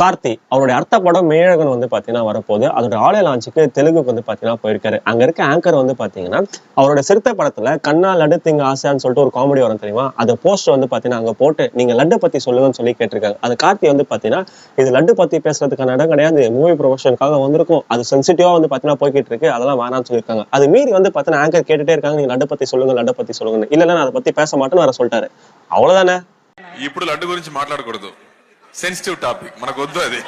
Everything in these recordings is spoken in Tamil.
கார்த்தி அவருடைய அர்த்த படம் மேழகன் வந்து பாத்தீங்கன்னா வரப்போகுது. அதோட ஆடியோ லான்ச்சுக்கு தெலுங்குக்கு வந்து பாத்தீங்கன்னா போயிருக்காரு. அங்க இருக்க ஆங்கர் வந்து பாத்தீங்கன்னா அவரோட சிறுத்தை படத்துல கண்ணா லட்டு திங்க ஆசையான்னு சொல்லிட்டு ஒரு காமெடி வரும் தெரியுமா, அதை போஸ்டர் வந்து பாத்தீங்கன்னா அங்க போட்டு நீங்க லட்டு பத்தி சொல்லுங்கன்னு சொல்லி கேட்டிருக்காங்க. அது கார்த்தி வந்து பாத்தீங்கன்னா இது லட்டு பத்தி பேசுறதுக்கான இடம் கிடையாது, மூவி ப்ரொமோஷனுக்காக வந்திருக்கும், அது சென்சிட்டிவா வந்து பாத்தீங்கன்னா போய்கிட்டு இருக்கு, அதெல்லாம் வேணாம்னு சொல்லியிருக்காங்க. அது மீறி வந்து பாத்தீங்கன்னா ஆங்கர் கேட்டுட்டே இருக்காங்க, நீங்க லட்டு பத்தி சொல்லுங்க லட்டு பத்தி சொல்லுங்க, இல்ல நான் அதை பத்தி பேச மாட்டேன்னு வர சொல்லிட்டாரு. அவ்வளவுதானே. ఇప్పుడు లడ్డు గురించి మాట్లాడకూడదు, సెన్సిటివ్ టాపిక్, మనకు వద్దు అది.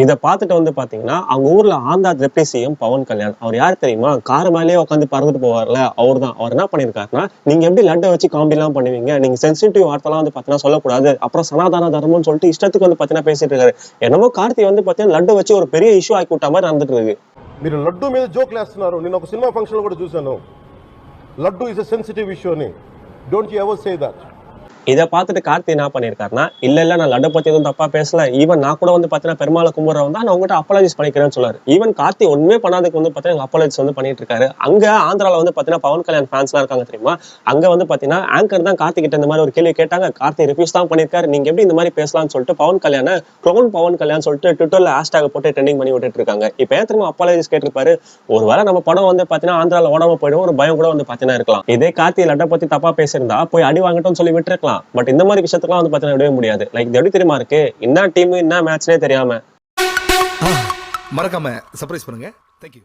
இதை பார்த்துட்டு வந்து பாத்தீங்கன்னா அவங்க ஊர்ல ஆந்திரா டெப்டி சிஎம் பவன் கல்யாண், அவர் யார் தெரியுமா, கார் மேலேயே உட்காந்து பறந்துட்டு போவார்ல, அவர் தான். அவர் என்ன பண்ணிருக்காருன்னா, நீங்க எப்படி லட்டை வச்சு காமெடி எல்லாம் பண்ணுவீங்க, நீங்க சென்சிட்டிவ் வார்த்தைலாம் வந்து பாத்தீங்கன்னா சொல்லக்கூடாது, அப்புறம் சனாதன தர்மம்னு சொல்லிட்டு இஷ்டத்துக்கு வந்து பாத்தீங்கன்னா பேசிட்டு இருக்காரு. என்னமோ கார்த்தி வந்து பாத்தீங்கன்னா லட்டு வச்சு ஒரு பெரிய இஷ்யூ ஆக்கி விட்ட மாதிரி நடந்துட்டு இருக்கு. మీరు లడ్డు మీద జోక్లు వేస్తున్నారు. నేను ఒక సినిమా ఫంక్షన్ కూడా చూశాను. Laddu is a sensitive issue అని. Don't you ever say that. இதை பார்த்துட்டு கார்த்தி என்ன பண்ணிருக்காருன்னா, இல்ல நான் லட்டை பத்தி எதுவும் தப்பா பேசல, ஈவன் நான் கூட வந்து பாத்தீங்கன்னா பெருமாளை கும்பிடுறவன் தான், நான் உங்ககிட்ட அப்பாலஜிஸ் பண்ணிக்கிறேன்னு சொல்லாரு. ஈவன் கார்த்தி ஒண்ணுமே பண்ணாதுக்கு வந்து பாத்தீங்கன்னா அப்பாலஜிஸ் வந்து பண்ணிட்டு இருக்காரு. அங்க ஆந்திரால வந்து பாத்தீங்கன்னா பவன் கல்யாண் ஃபேன்ஸ் எல்லாம் இருக்காங்க தெரியுமா, அங்க வந்து பாத்தீங்கன்னா ஆங்கர் தான் கார்த்தி கிட்ட இந்த மாதிரி ஒரு கேள்வி கேட்டாங்க, கார்த்தி ரிஃப்யூஸ் தான் பண்ணிருக்காரு, நீங்க எப்படி இந்த மாதிரி பேசலாம்னு சொல்லிட்டு பவன் கல்யாண க்ளோன் பவன் கல்யாண் சொல்லிட்டு ட்விட்டர்ல ஹேஷ்டாக் போட்டு ட்ரெண்டிங் பண்ணி விட்டுட்டு இருக்காங்க. இப்ப ஏன் திரும்ப அப்பாலஜிஸ் கேட்டிருப்பாரு, ஒருவேளை நம்ம படம் வந்து பாத்தீங்கன்னா ஆந்திரால ஓடாம போயிடும் ஒரு பயம் கூட வந்து பாத்தீங்கன்னா இருக்கலாம். இதே கார்த்தி லட்டை பத்தி தப்பா பேசியிருந்தா போய் அடி வாங்கட்டும்னு சொல்லி விட்டுருக்கலாம். பட் இந்த மாதிரி விஷயத்துக்குலாம் வந்து பாத்தீங்கன்னா விடவே முடியாது. லைக் எப்படி தெரியுமா இருக்கு, என்ன டீம் என்ன மேட்ச்னே தெரியாம. மறக்காம சர்ப்ரைஸ் பண்ணுங்க. தேங்க்யூ.